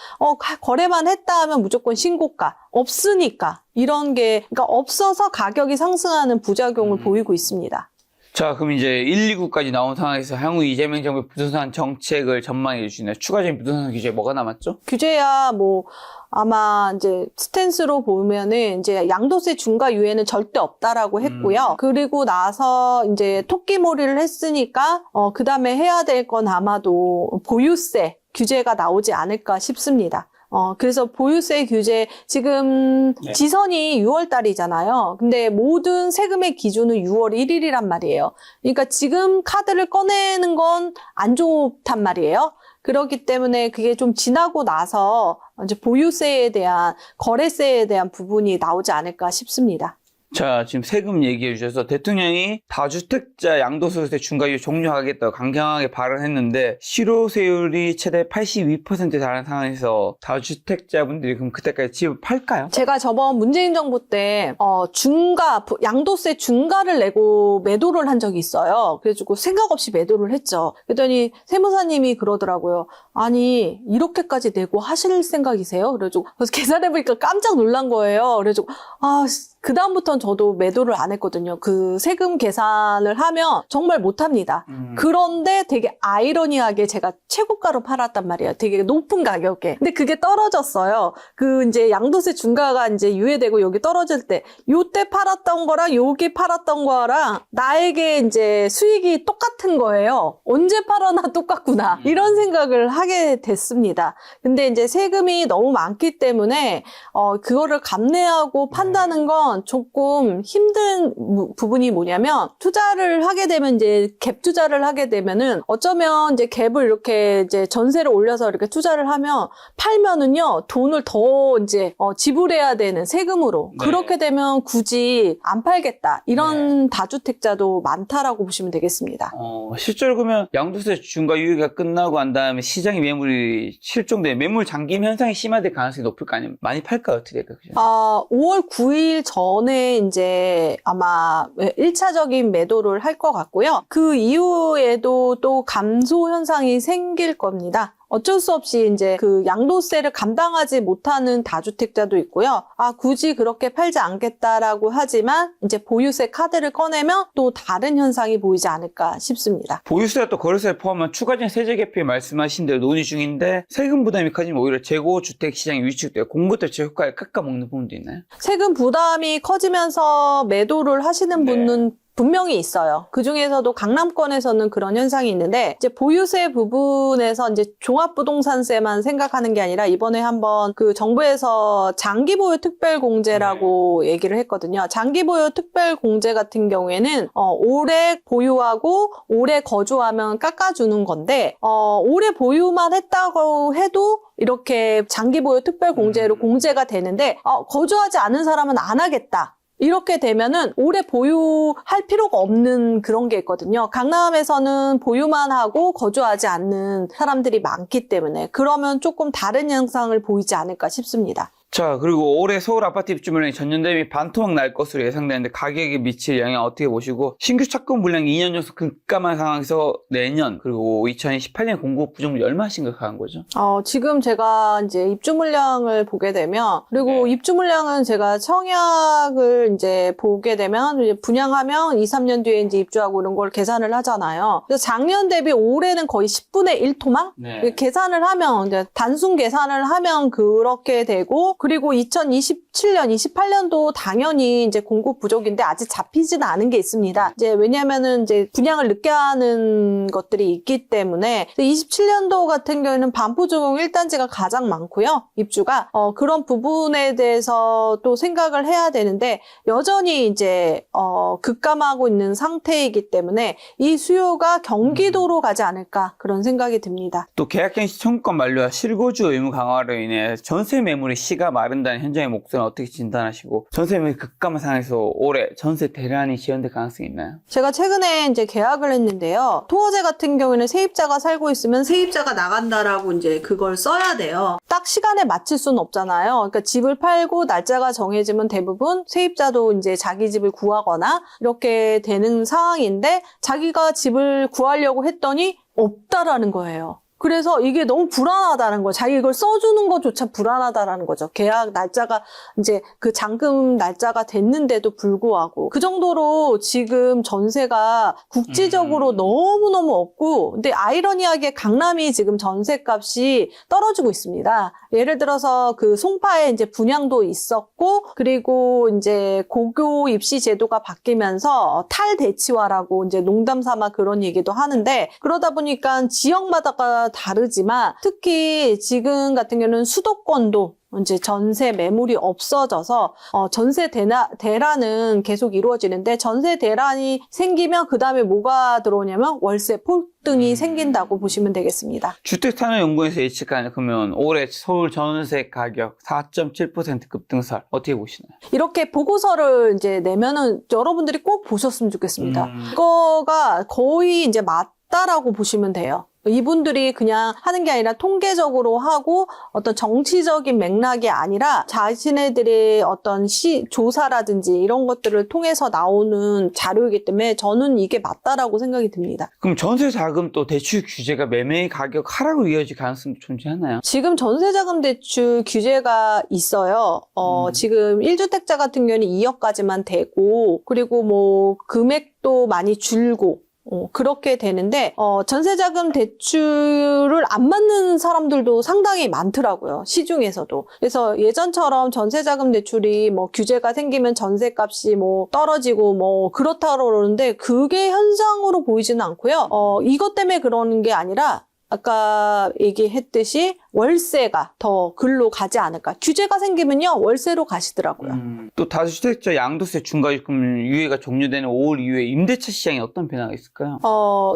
거래만 했다 하면 무조건 신고가. 없으니까 이런 게, 그러니까 없어서 가격이 상승하는 부작용을 보이고 있습니다. 자, 그럼 이제 129까지 나온 상황에서 향후 이재명 정부의 부동산 정책을 전망해 주시나요? 추가적인 부동산 규제 뭐가 남았죠? 규제야 뭐 아마 이제 스탠스로 보면은 이제 양도세 중과 유예는 절대 없다라고 했고요. 그리고 나서 이제 토끼몰이를 했으니까 그 다음에 해야 될 건 아마도 보유세 규제가 나오지 않을까 싶습니다. 그래서 보유세 규제, 지금 지선이 6월 달이잖아요. 근데 모든 세금의 기준은 6월 1일이란 말이에요. 그러니까 지금 카드를 꺼내는 건 안 좋단 말이에요. 그렇기 때문에 그게 좀 지나고 나서 이제 보유세에 대한, 거래세에 대한 부분이 나오지 않을까 싶습니다. 자, 지금 세금 얘기해 주셔서 대통령이 다주택자 양도소득세 중과율 종료하겠다고 강경하게 발언했는데 실효세율이 최대 82%에 달하는 상황에서 다주택자분들이 그럼 그때까지 집을 팔까요? 제가 저번 문재인 정부 때 양도세 중과를 내고 매도를 한 적이 있어요. 그래가지고 생각 없이 매도를 했죠. 그랬더니 세무사님이 그러더라고요. 아니 이렇게까지 내고 하실 생각이세요? 그래가지고 계산해보니까 깜짝 놀란 거예요. 그래가지고 그 다음부터는 저도 매도를 안 했거든요. 그 세금 계산을 하면 정말 못합니다. 그런데 되게 아이러니하게 제가 최고가로 팔았단 말이에요. 되게 높은 가격에. 근데 그게 떨어졌어요. 그 이제 양도세 중과가 이제 유예되고 여기 떨어질 때, 요때 팔았던 거랑 여기 팔았던 거랑 나에게 이제 수익이 똑같은 거예요. 언제 팔아나 똑같구나. 이런 생각을 하게 됐습니다. 근데 이제 세금이 너무 많기 때문에 그거를 감내하고 판다는 건 조금 힘든 부분이 뭐냐면, 투자를 하게 되면 이제 갭 투자를 하게 되면은 어쩌면 이제 갭을 이렇게 이제 전세를 올려서 이렇게 투자를 하면 팔면은요 돈을 더 이제 지불해야 되는 세금으로. 네. 그렇게 되면 굳이 안 팔겠다 이런 다주택자도 많다라고 보시면 되겠습니다. 실제로 그러면 양도세 중과 유예가 끝나고 난 다음에 시장의 매물이 실종돼 매물 잠김 현상이 심화될 가능성이 높을 거 아니에요? 많이 팔까요? 어떻게 될까요? 5월 9일 전에 이제 아마 1차적인 매도를 할 것 같고요. 그 이후에도 또 감소 현상이 생길 겁니다. 어쩔 수 없이 이제 그 양도세를 감당하지 못하는 다주택자도 있고요. 굳이 그렇게 팔지 않겠다라고 하지만 이제 보유세 카드를 꺼내면 또 다른 현상이 보이지 않을까 싶습니다. 보유세와 또 거래세를 포함한 추가적인 세제 개편이 말씀하신 대로 논의 중인데 세금 부담이 커지면 오히려 재고 주택 시장이 위축되고 공급대체 효과를 깎아먹는 부분도 있나요? 세금 부담이 커지면서 매도를 하시는 분은 분명히 있어요. 그 중에서도 강남권에서는 그런 현상이 있는데, 이제 보유세 부분에서 이제 종합부동산세만 생각하는 게 아니라 이번에 한번 그 정부에서 장기보유 특별공제라고 얘기를 했거든요. 장기보유 특별공제 같은 경우에는 오래 보유하고 오래 거주하면 깎아주는 건데, 오래 보유만 했다고 해도 이렇게 장기보유 특별공제로 공제가 되는데, 거주하지 않은 사람은 안 하겠다. 이렇게 되면은 오래 보유할 필요가 없는 그런 게 있거든요. 강남에서는 보유만 하고 거주하지 않는 사람들이 많기 때문에 그러면 조금 다른 현상을 보이지 않을까 싶습니다. 자, 그리고 올해 서울 아파트 입주 물량이 전년 대비 반토막 날 것으로 예상되는데 가격에 미칠 영향 어떻게 보시고, 신규 착공 물량이 2년 연속 급감한 상황에서 내년 그리고 2018년 공급 부족률이 얼마나 심각한 거죠? 지금 제가 이제 입주 물량을 보게 되면, 그리고 입주 물량은 제가 청약을 이제 보게 되면 이제 분양하면 2, 3년 뒤에 이제 입주하고 이런 걸 계산을 하잖아요. 그래서 작년 대비 올해는 거의 10분의 1 토막? 계산을 하면 이제 단순 계산을 하면 그렇게 되고, 그리고 2027년, 28년도 당연히 이제 공급 부족인데 아직 잡히지는 않은 게 있습니다. 이제 왜냐면은 이제 분양을 늦게 하는 것들이 있기 때문에 27년도 같은 경우에는 반포주공 1단지가 가장 많고요. 입주가. 그런 부분에 대해서 또 생각을 해야 되는데 여전히 이제 급감하고 있는 상태이기 때문에 이 수요가 경기도로 가지 않을까 그런 생각이 듭니다. 또 계약갱신 청구권 만료와 실거주 의무 강화로 인해 전세 매물의 시가 마른다는 현장의 목소리는 어떻게 진단하시고, 전세 매물 급감한 상황에서 올해 전세 대란이 지연될 가능성이 있나요? 제가 최근에 이제 계약을 했는데요. 토어제 같은 경우에는 세입자가 살고 있으면 세입자가 나간다라고 이제 그걸 써야 돼요. 딱 시간에 맞출 수는 없잖아요. 그러니까 집을 팔고 날짜가 정해지면 대부분 세입자도 이제 자기 집을 구하거나 이렇게 되는 상황인데 자기가 집을 구하려고 했더니 없다라는 거예요. 그래서 이게 너무 불안하다는 거예요. 자기 이걸 써주는 것조차 불안하다라는 거죠. 계약 날짜가 이제 그 잔금 날짜가 됐는데도 불구하고 그 정도로 지금 전세가 국지적으로 너무너무 없고, 근데 아이러니하게 강남이 지금 전세값이 떨어지고 있습니다. 예를 들어서 그 송파에 이제 분양도 있었고, 그리고 이제 고교 입시 제도가 바뀌면서 탈대치화라고 이제 농담 삼아 그런 얘기도 하는데, 그러다 보니까 지역마다가 다르지만 특히 지금 같은 경우는 수도권도 이제 전세 매물이 없어져서 전세 대란은 계속 이루어지는데, 전세 대란이 생기면 그 다음에 뭐가 들어오냐면 월세 폭등이 생긴다고 보시면 되겠습니다. 주택산업연구원에서 예측하는 그러면 올해 서울 전세 가격 4.7% 급등설 어떻게 보시나요? 이렇게 보고서를 이제 내면은 여러분들이 꼭 보셨으면 좋겠습니다. 그거가 거의 이제 맞다라고 보시면 돼요. 이분들이 그냥 하는 게 아니라 통계적으로 하고 어떤 정치적인 맥락이 아니라 자신네들의 어떤 조사라든지 이런 것들을 통해서 나오는 자료이기 때문에 저는 이게 맞다라고 생각이 듭니다. 그럼 전세 자금 또 대출 규제가 매매 가격 하락으로 이어질 가능성도 존재하나요? 지금 전세자금 대출 규제가 있어요. 지금 1주택자 같은 경우는 2억까지만 되고, 그리고 뭐 금액도 많이 줄고 그렇게 되는데, 전세자금 대출을 안 받는 사람들도 상당히 많더라고요. 시중에서도. 그래서 예전처럼 전세자금 대출이 뭐 규제가 생기면 전세값이 뭐 떨어지고 뭐 그렇다고 그러는데 그게 현상으로 보이지는 않고요. 이것 때문에 그러는 게 아니라 아까 얘기했듯이 월세가 더 글로 가지 않을까. 규제가 생기면요 월세로 가시더라고요. 또 다주택자 양도세 중과요금 유예가 종료되는 5월 이후에 임대차 시장에 어떤 변화가 있을까요?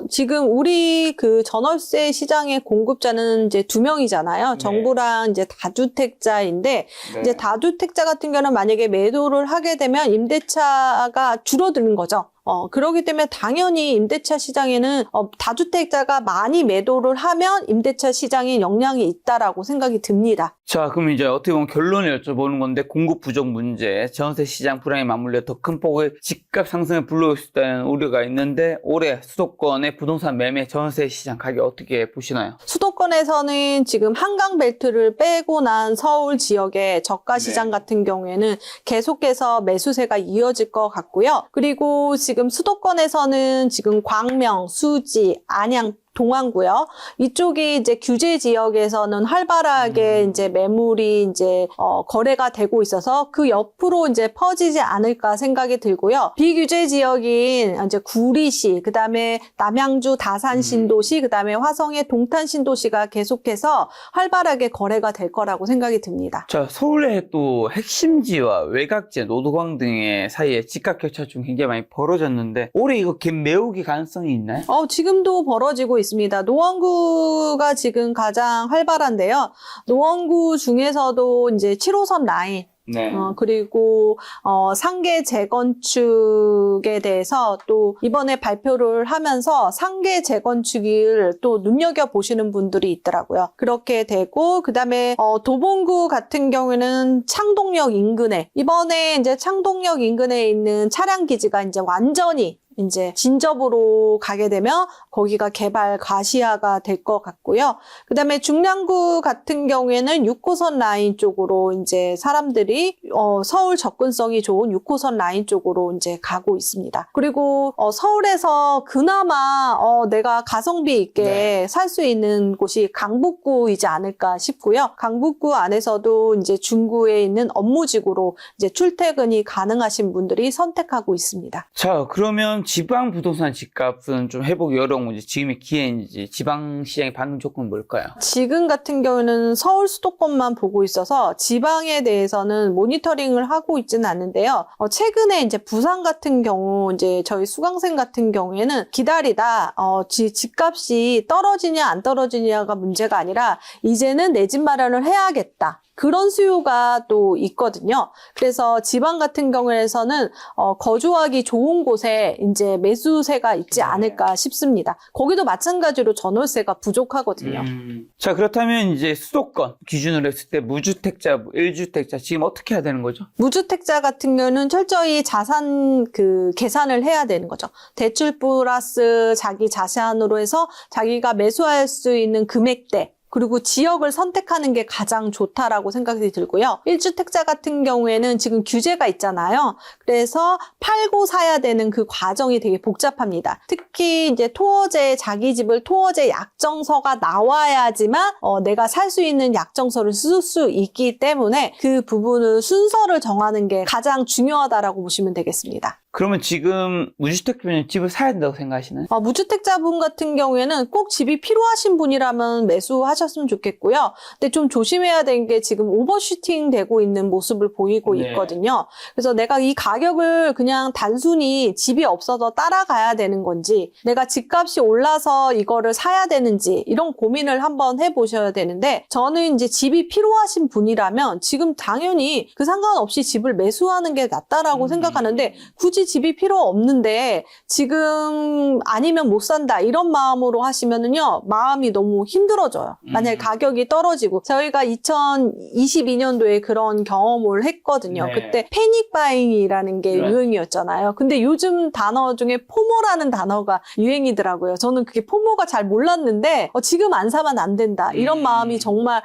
지금 우리 그 전월세 시장의 공급자는 이제 2명이잖아요. 네. 정부랑 이제 다주택자인데, 네. 이제 다주택자 같은 경우는 만약에 매도를 하게 되면 임대차가 줄어드는 거죠. 그렇기 때문에 당연히 임대차 시장에는 다주택자가 많이 매도를 하면 임대차 시장에 영향이 있다라고 생각이 듭니다. 자, 그럼 이제 어떻게 보면 결론을 여쭤보는 건데, 공급 부족 문제, 전세 시장 불황에 맞물려 더 큰 폭의 집값 상승을 불러올 수 있다는 우려가 있는데, 올해 수도권의 부동산 매매 전세 시장 가격 어떻게 보시나요? 수도권에서는 지금 한강벨트를 빼고 난 서울 지역의 저가 시장 같은 경우에는 계속해서 매수세가 이어질 것 같고요. 그리고 지금 수도권에서는 지금 광명, 수지, 안양 동안구요. 이쪽이 이제 규제 지역에서는 활발하게 이제 매물이 이제 거래가 되고 있어서 그 옆으로 이제 퍼지지 않을까 생각이 들고요. 비규제 지역인 이제 구리시, 그다음에 남양주 다산 신도시, 그다음에 화성의 동탄 신도시가 계속해서 활발하게 거래가 될 거라고 생각이 듭니다. 자, 서울의 또 핵심지와 외곽지, 노도광 등의 사이에 집값 격차 좀 굉장히 많이 벌어졌는데 올해 이거 갭매우기 가능성이 있나요? 지금도 벌어지고 있습니다. 노원구가 지금 가장 활발한데요. 노원구 중에서도 이제 7호선 라인, 네. 그리고 상계 재건축에 대해서 또 이번에 발표를 하면서 상계 재건축을 또 눈여겨보시는 분들이 있더라고요. 그렇게 되고 그다음에 도봉구 같은 경우에는 창동역 인근에 이번에 이제 창동역 인근에 있는 차량 기지가 이제 완전히 이제 진접으로 가게 되면 거기가 개발 가시화가 될 것 같고요. 그다음에 중량구 같은 경우에는 6호선 라인 쪽으로 이제 사람들이 서울 접근성이 좋은 6호선 라인 쪽으로 이제 가고 있습니다. 그리고 서울에서 그나마 내가 가성비 있게 살 수 있는 곳이 강북구이지 않을까 싶고요. 강북구 안에서도 이제 중구에 있는 업무지구로 이제 출퇴근이 가능하신 분들이 선택하고 있습니다. 자, 그러면 지방 부동산 집값은 좀 회복이 어려운 건지 지금이 기회인지 지방 시장의 반응 조건은 뭘까요? 지금 같은 경우는 서울 수도권만 보고 있어서 지방에 대해서는 모니터링을 하고 있지는 않는데요. 최근에 이제 부산 같은 경우 이제 저희 수강생 같은 경우에는 기다리다 집값이 떨어지냐 안 떨어지냐가 문제가 아니라 이제는 내 집 마련을 해야겠다. 그런 수요가 또 있거든요. 그래서 지방 같은 경우에서는 거주하기 좋은 곳에 이제 매수세가 있지 않을까 싶습니다. 거기도 마찬가지로 전월세가 부족하거든요. 자, 그렇다면 이제 수도권 기준으로 했을 때 무주택자, 1주택자 지금 어떻게 해야 되는 거죠? 무주택자 같은 경우는 철저히 자산 계산을 해야 되는 거죠. 대출 플러스 자기 자산으로 해서 자기가 매수할 수 있는 금액대 그리고 지역을 선택하는 게 가장 좋다라고 생각이 들고요. 1주택자 같은 경우에는 지금 규제가 있잖아요. 그래서 팔고 사야 되는 그 과정이 되게 복잡합니다. 특히 이제 토어제 자기 집을 토어제 약정서가 나와야지만 내가 살 수 있는 약정서를 쓸 수 있기 때문에 그 부분을 순서를 정하는 게 가장 중요하다라고 보시면 되겠습니다. 그러면 지금 무주택자면 집을 사야 된다고 생각하시나요? 무주택자분 같은 경우에는 꼭 집이 필요하신 분이라면 매수하셨으면 좋겠고요. 근데 좀 조심해야 되는 게 지금 오버슈팅 되고 있는 모습을 보이고 있거든요. 그래서 내가 이 가격을 그냥 단순히 집이 없어서 따라가야 되는 건지 내가 집값이 올라서 이거를 사야 되는지 이런 고민을 한번 해보셔야 되는데 저는 이제 집이 필요하신 분이라면 지금 당연히 그 상관없이 집을 매수하는 게 낫다라고 생각하는데 굳이 집이 필요 없는데 지금 아니면 못 산다 이런 마음으로 하시면은요 마음이 너무 힘들어져요. 만약에 가격이 떨어지고 저희가 2022년도에 그런 경험을 했거든요. 네. 그때 패닉 바잉이라는 게 유행이었잖아요. 근데 요즘 단어 중에 포모라는 단어가 유행이더라고요. 저는 그게 포모가 잘 몰랐는데 지금 안 사면 안 된다 이런 마음이 정말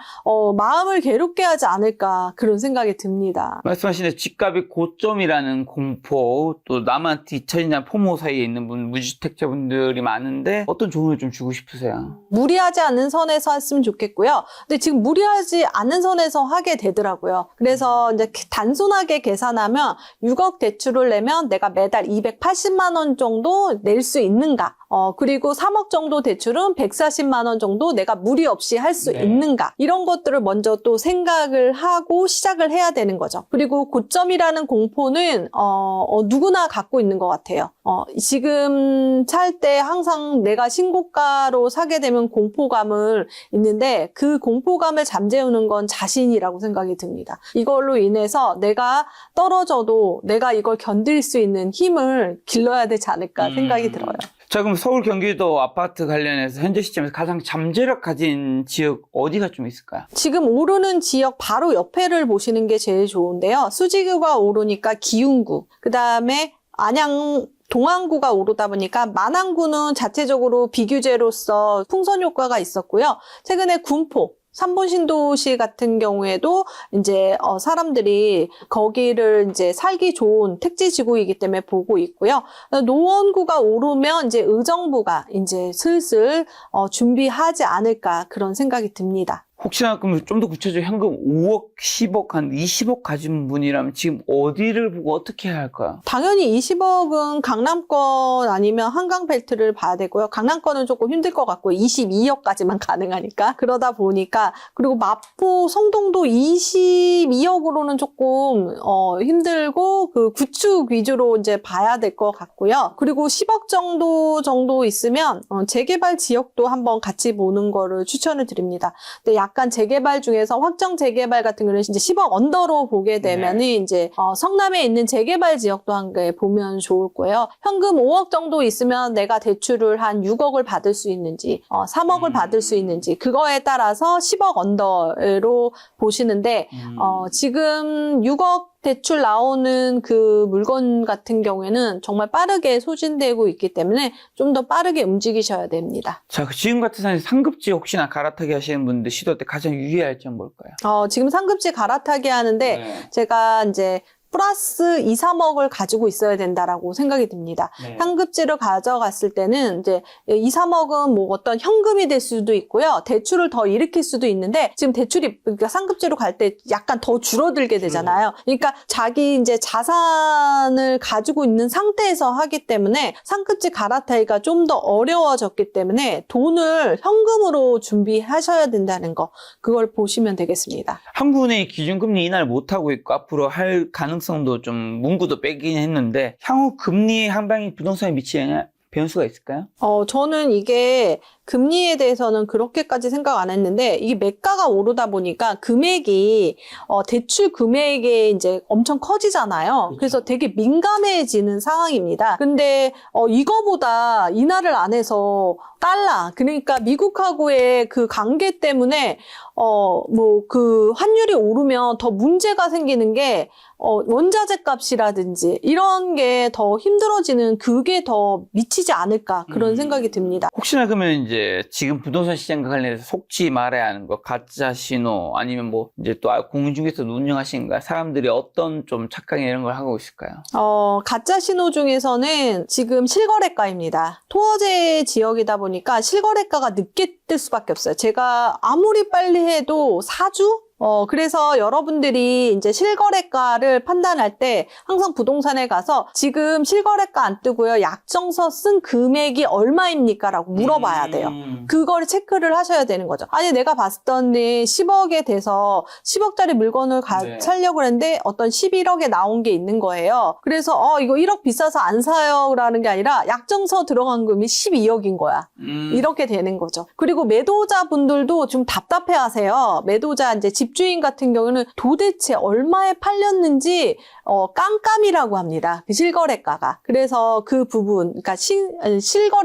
마음을 괴롭게 하지 않을까 그런 생각이 듭니다. 말씀하신 대로 집값이 고점이라는 공포 또 남한테 잊혀지냐 포모 사이에 있는 무주택자분들이 많은데 어떤 조언을 좀 주고 싶으세요? 무리하지 않는 선에서 했으면 좋겠고요. 근데 지금 무리하지 않는 선에서 하게 되더라고요. 그래서 이제 단순하게 계산하면 6억 대출을 내면 내가 매달 280만 원 정도 낼 수 있는가? 그리고 3억 정도 대출은 140만 원 정도 내가 무리 없이 할 수 있는가? 이런 것들을 먼저 또 생각을 하고 시작을 해야 되는 거죠. 그리고 고점이라는 공포는 누구나 갖고 있는 것 같아요. 지금 살 때 항상 내가 신고가로 사게 되면 공포감을 있는데 그 공포감을 잠재우는 건 자신이라고 생각이 듭니다. 이걸로 인해서 내가 떨어져도 내가 이걸 견딜 수 있는 힘을 길러야 되지 않을까 생각이 들어요. 자, 그럼 서울 경기도 아파트 관련해서 현재 시점에서 가장 잠재력 가진 지역 어디가 좀 있을까요? 지금 오르는 지역 바로 옆에를 보시는 게 제일 좋은데요. 수지구가 오르니까 기흥구, 그 다음에 안양 동안구가 오르다 보니까 만안구는 자체적으로 비규제로서 풍선 효과가 있었고요. 최근에 군포, 3번 신도시 같은 경우에도 이제 사람들이 거기를 이제 살기 좋은 택지 지구이기 때문에 보고 있고요. 노원구가 오르면 이제 의정부가 이제 슬슬 준비하지 않을까 그런 생각이 듭니다. 혹시나 그럼 좀 더 구체적으로 현금 5억, 10억, 한 20억 가진 분이라면 지금 어디를 보고 어떻게 해야 할까요? 당연히 20억은 강남권 아니면 한강벨트를 봐야 되고요. 강남권은 조금 힘들 것 같고 22억까지만 가능하니까. 그러다 보니까 그리고 마포, 성동도 22억으로는 조금 힘들고 그 구축 위주로 이제 봐야 될 것 같고요. 그리고 10억 정도 있으면 재개발 지역도 한번 같이 보는 거를 추천을 드립니다. 근데 약간 재개발 중에서 확정 재개발 같은 경우는 이제 10억 언더로 보게 되면은 이제 성남에 있는 재개발 지역도 한 개 보면 좋을 거예요. 현금 5억 정도 있으면 내가 대출을 한 6억을 받을 수 있는지, 3억을 받을 수 있는지 그거에 따라서 10억 언더로 보시는데 지금 6억 대출 나오는 그 물건 같은 경우에는 정말 빠르게 소진되고 있기 때문에 좀 더 빠르게 움직이셔야 됩니다. 자, 지금 같은 상황에서 상급지 혹시나 갈아타기 하시는 분들 시도할 때 가장 유의할 점은 뭘까요? 지금 상급지 갈아타기 하는데 제가 이제 플러스 2, 3억을 가지고 있어야 된다라고 생각이 듭니다. 네. 상급지를 가져갔을 때는 이제 2, 3억은 뭐 어떤 현금이 될 수도 있고요. 대출을 더 일으킬 수도 있는데 지금 대출이 그러니까 상급지로 갈 때 약간 더 줄어들게 되잖아요. 그러니까 자기 이제 자산을 가지고 있는 상태에서 하기 때문에 상급지 갈아타기가 좀 더 어려워졌기 때문에 돈을 현금으로 준비하셔야 된다는 거 그걸 보시면 되겠습니다. 한국은행이 기준금리 인하를 못하고 있고 앞으로 할 가능성도 좀 문구도 빼긴 했는데 향후 금리 향방이 부동산에 미치는 변수가 있을까요? 저는 이게 금리에 대해서는 그렇게까지 생각 안 했는데 이게 매가가 오르다 보니까 금액이 대출 금액이 이제 엄청 커지잖아요. 그래서 되게 민감해지는 상황입니다. 근데 이거보다 인하를 안 해서 달러 그러니까 미국하고의 그 관계 때문에 뭐 그 환율이 오르면 더 문제가 생기는 게 원자재 값이라든지 이런 게 더 힘들어지는 그게 더 미치지 않을까 그런 생각이 듭니다. 혹시나 그러면 이제 지금 부동산 시장과 관련해서 속지 말아야 하는 거 가짜 신호 아니면 뭐 이제 또 공중에서 운영하시는가 사람들이 어떤 좀 착각 이런 걸 하고 있을까요? 가짜 신호 중에서는 지금 실거래가입니다. 토어제 지역이다 보니까 실거래가가 늦게 뜰 수밖에 없어요. 제가 아무리 빨리 해도 4주? 그래서 여러분들이 이제 실거래가를 판단할 때 항상 부동산에 가서 지금 실거래가 안 뜨고요. 약정서 쓴 금액이 얼마입니까? 라고 물어봐야 돼요. 그걸 체크를 하셔야 되는 거죠. 아니, 내가 봤더니 10억에 돼서 10억짜리 물건을 사려고 했는데 어떤 11억에 나온 게 있는 거예요. 그래서 이거 1억 비싸서 안 사요. 라는 게 아니라 약정서 들어간 금이 12억인 거야. 이렇게 되는 거죠. 그리고 매도자분들도 좀 답답해 하세요. 매도자 이제 집주인 같은 경우는 도대체 얼마에 팔렸는지 깜깜이라고 합니다. 그 실거래가가. 그래서 그 부분, 그러니까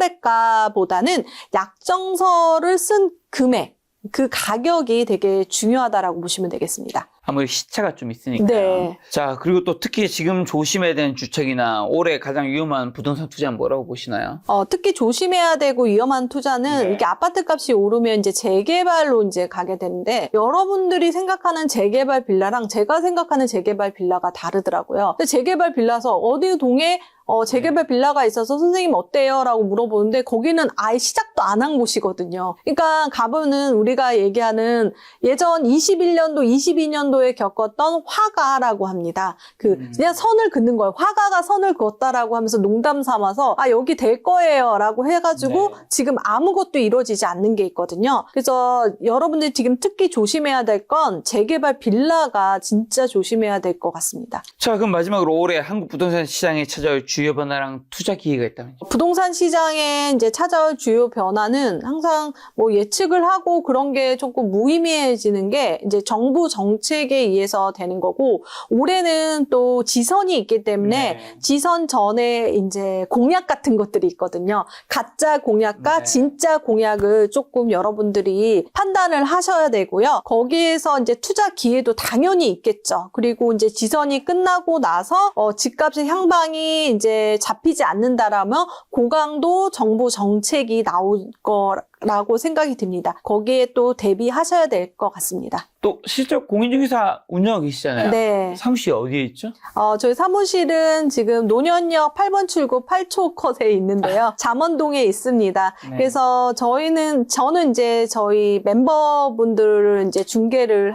실거래가보다는 약정서를 쓴 금액, 그 가격이 되게 중요하다라고 보시면 되겠습니다. 아무래도 시차가 좀 있으니까요. 네. 자, 그리고 또 특히 지금 조심해야 되는 주택이나 올해 가장 위험한 부동산 투자는 뭐라고 보시나요? 특히 조심해야 되고 위험한 투자는 이렇게 아파트 값이 오르면 이제 재개발로 이제 가게 되는데 여러분들이 생각하는 재개발 빌라랑 제가 생각하는 재개발 빌라가 다르더라고요. 근데 재개발 빌라서 어디 동에 재개발 빌라가 있어서 선생님 어때요? 라고 물어보는데 거기는 아예 시작도 안 한 곳이거든요. 그러니까 가보는 우리가 얘기하는 예전 21년도, 22년도에 겪었던 화가라고 합니다. 그냥 선을 긋는 거예요. 화가가 선을 그었다라고 하면서 농담 삼아서 여기 될 거예요 라고 해가지고 지금 아무것도 이루어지지 않는 게 있거든요. 그래서 여러분들이 지금 특히 조심해야 될 건 재개발 빌라가 진짜 조심해야 될 것 같습니다. 자, 그럼 마지막으로 올해 한국 부동산 시장에 찾아올 주요 변화랑 투자 기회가 있다면요? 부동산 시장에 이제 찾아올 주요 변화는 항상 뭐 예측을 하고 그런 게 조금 무의미해지는 게 이제 정부 정책에 의해서 되는 거고 올해는 또 지선이 있기 때문에 지선 전에 이제 공약 같은 것들이 있거든요. 가짜 공약과 진짜 공약을 조금 여러분들이 판단을 하셔야 되고요. 거기에서 이제 투자 기회도 당연히 있겠죠. 그리고 이제 지선이 끝나고 나서 집값의 향방이 이제 이제 잡히지 않는다라면 고강도 정부 정책이 나올 거라고 생각이 듭니다. 거기에 또 대비하셔야 될 것 같습니다. 또 실제 공인중개사 운영하고 계시잖아요. 네. 사무실이 어디에 있죠? 저희 사무실은 지금 노년역 8번 출구 8초 컷에 있는데요. 잠원동에 있습니다. 네. 그래서 저는 이제 저희 멤버분들을 이제 중개를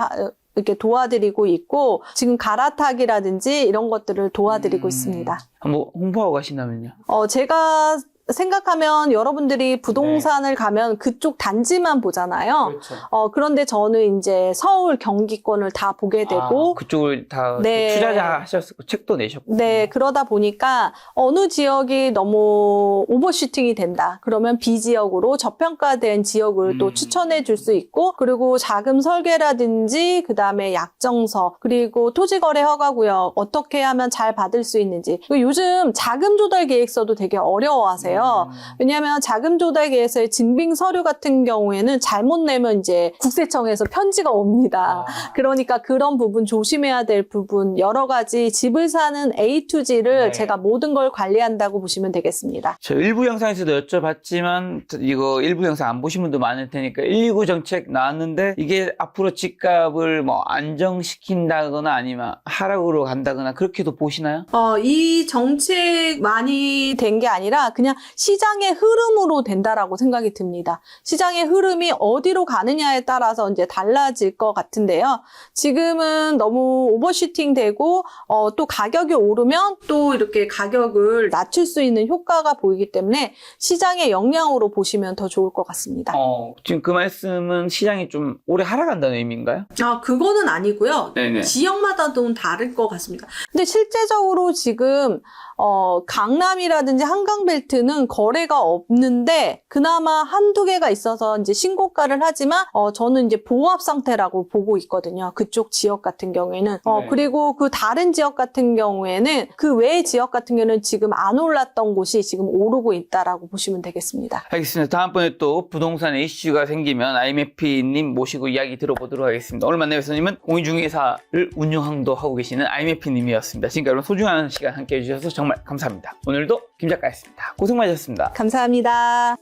이렇게 도와드리고 있고, 지금 갈아타기라든지 이런 것들을 도와드리고 있습니다. 한번 홍보하고 가신다면요. 제가 생각하면 여러분들이 부동산을 가면 그쪽 단지만 보잖아요. 그렇죠. 그런데 저는 이제 서울, 경기권을 다 보게 되고, 그쪽을 다 네. 투자자 하셨고 책도 내셨고. 네, 그러다 보니까 어느 지역이 너무 오버슈팅이 된다. 그러면 B 지역으로 저평가된 지역을 또 추천해 줄 수 있고, 그리고 자금 설계라든지, 그 다음에 약정서, 그리고 토지거래 허가구역 어떻게 하면 잘 받을 수 있는지. 그리고 요즘 자금 조달 계획서도 되게 어려워하세요. 왜냐하면 자금 조달 계획서의 증빙 서류 같은 경우에는 잘못 내면 이제 국세청에서 편지가 옵니다. 그러니까 그런 부분 조심해야 될 부분, 여러 가지 집을 사는 A to G를 네. 제가 모든 걸 관리한다고 보시면 되겠습니다. 저 일부 영상에서도 여쭤봤지만 이거 일부 영상 안 보신 분도 많을 테니까 129 정책 나왔는데 이게 앞으로 집값을 뭐 안정시킨다거나 아니면 하락으로 간다거나 그렇게도 보시나요? 이 정책 많이 된 게 아니라 그냥 시장의 흐름으로 된다라고 생각이 듭니다. 시장의 흐름이 어디로 가느냐에 따라서 이제 달라질 것 같은데요. 지금은 너무 오버슈팅 되고 또 가격이 오르면 또 이렇게 가격을 낮출 수 있는 효과가 보이기 때문에 시장의 영향으로 보시면 더 좋을 것 같습니다. 지금 그 말씀은 시장이 좀 오래 하락한다는 의미인가요? 그거는 아니고요. 네네. 지역마다 좀 다를 것 같습니다. 근데 실제적으로 지금 강남이라든지 한강벨트는 거래가 없는데 그나마 한두 개가 있어서 이제 신고가를 하지만 저는 이제 보합 상태라고 보고 있거든요. 그쪽 지역 같은 경우에는 네. 그리고 그 다른 지역 같은 경우에는 그 외의 지역 같은 경우는 지금 안 올랐던 곳이 지금 오르고 있다라고 보시면 되겠습니다. 알겠습니다. 다음번에 또 부동산에 이슈가 생기면 IMF님 모시고 이야기 들어보도록 하겠습니다. 오늘 만난 교수님은 공인중개사를 운영도 하고 계시는 IMF님이었습니다. 지금까지 여러분 소중한 시간 함께 해주셔서 정말 감사합니다. 오늘도 김 작가였습니다. 고생 많으셨습니다. 감사합니다.